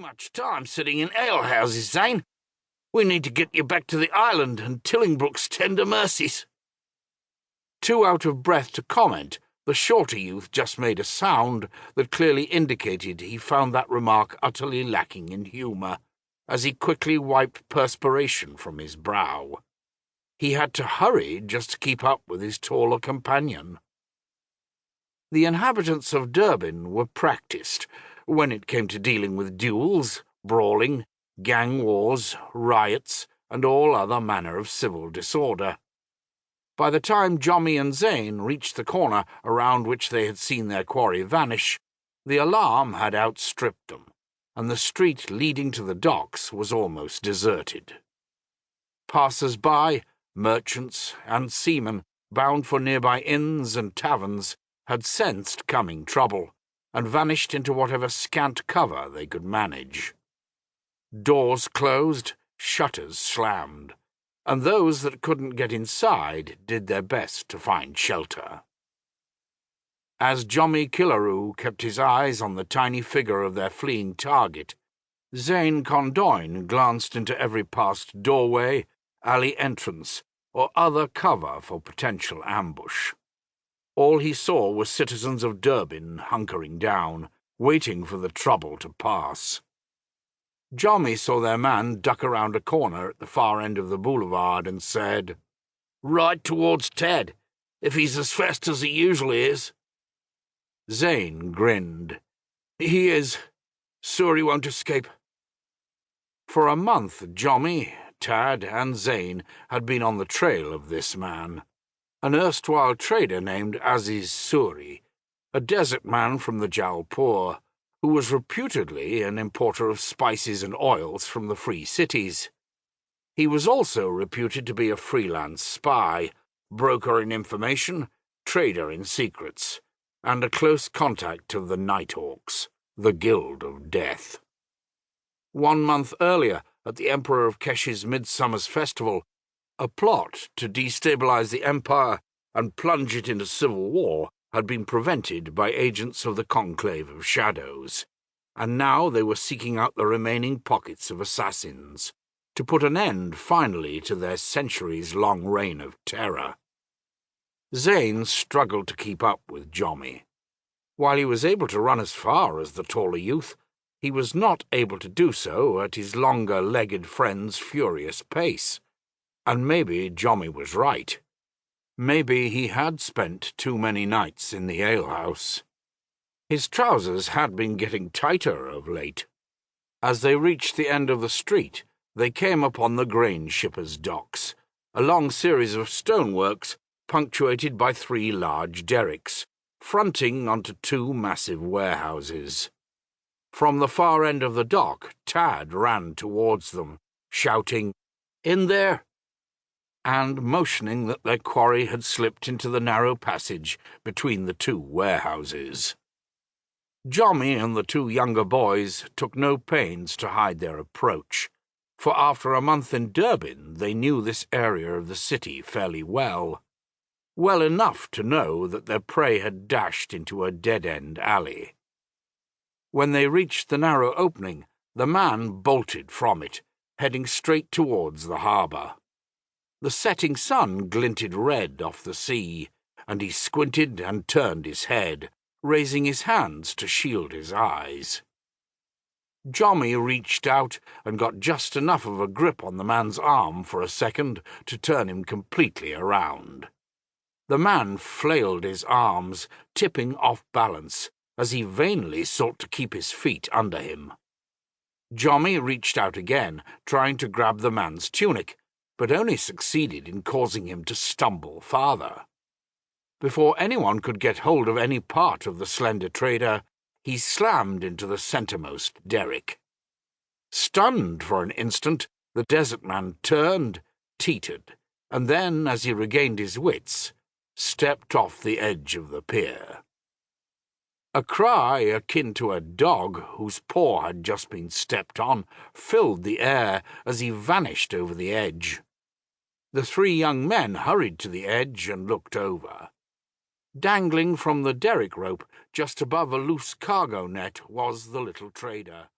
much time sitting in alehouses, Zane. We need to get you back to the island and Tillingbrook's tender mercies." Too out of breath to comment, the shorter youth just made a sound that clearly indicated he found that remark utterly lacking in humour, as he quickly wiped perspiration from his brow. He had to hurry just to keep up with his taller companion. The inhabitants of Durbin were practised when it came to dealing with duels, brawling, gang wars, riots, and all other manner of civil disorder. By the time Jommy and Zane reached the corner around which they had seen their quarry vanish, the alarm had outstripped them, and the street leading to the docks was almost deserted. Passers-by, merchants, and seamen bound for nearby inns and taverns had sensed coming trouble, and vanished into whatever scant cover they could manage. Doors closed, shutters slammed, and those that couldn't get inside did their best to find shelter. As Jommy Killaroo kept his eyes on the tiny figure of their fleeing target, Zane Condoyne glanced into every past doorway, alley entrance, or other cover for potential ambush. All he saw was citizens of Durbin hunkering down, waiting for the trouble to pass. Jommy saw their man duck around a corner at the far end of the boulevard and said, "Right towards Ted, if he's as fast as he usually is." Zane grinned. "He is. Sure he won't escape." For a month, Jommy, Tad, and Zane had been on the trail of this man, an erstwhile trader named Aziz Suri, a desert man from the Jaipur, who was reputedly an importer of spices and oils from the free cities. He was also reputed to be a freelance spy, broker in information, trader in secrets, and a close contact of the Nighthawks, the Guild of Death. 1 month earlier, at the Emperor of Kesh's Midsummer's Festival, a plot to destabilize the Empire and plunge it into civil war had been prevented by agents of the Conclave of Shadows, and now they were seeking out the remaining pockets of assassins, to put an end finally to their centuries-long reign of terror. Zane struggled to keep up with Jommy. While he was able to run as far as the taller youth, he was not able to do so at his longer-legged friend's furious pace, and maybe Jommy was right. Maybe he had spent too many nights in the alehouse. His trousers had been getting tighter of late. As they reached the end of the street, they came upon the grain shippers' docks, a long series of stoneworks punctuated by 3 large derricks, fronting onto 2 massive warehouses. From the far end of the dock, Tad ran towards them, shouting, "In there!" and motioning that their quarry had slipped into the narrow passage between the 2 warehouses. Jommy and the 2 younger boys took no pains to hide their approach, for after a month in Durbin they knew this area of the city fairly well enough to know that their prey had dashed into a dead-end alley. When they reached the narrow opening, the man bolted from it, heading straight towards the harbour. The setting sun glinted red off the sea, and he squinted and turned his head, raising his hands to shield his eyes. Jommy reached out and got just enough of a grip on the man's arm for a second to turn him completely around. The man flailed his arms, tipping off balance, as he vainly sought to keep his feet under him. Jommy reached out again, trying to grab the man's tunic, but only succeeded in causing him to stumble farther. Before anyone could get hold of any part of the slender trader, he slammed into the centermost derrick. Stunned for an instant, the desert man turned, teetered, and then, as he regained his wits, stepped off the edge of the pier. A cry akin to a dog whose paw had just been stepped on filled the air as he vanished over the edge. The 3 young men hurried to the edge and looked over. Dangling from the derrick rope just above a loose cargo net was the little trader.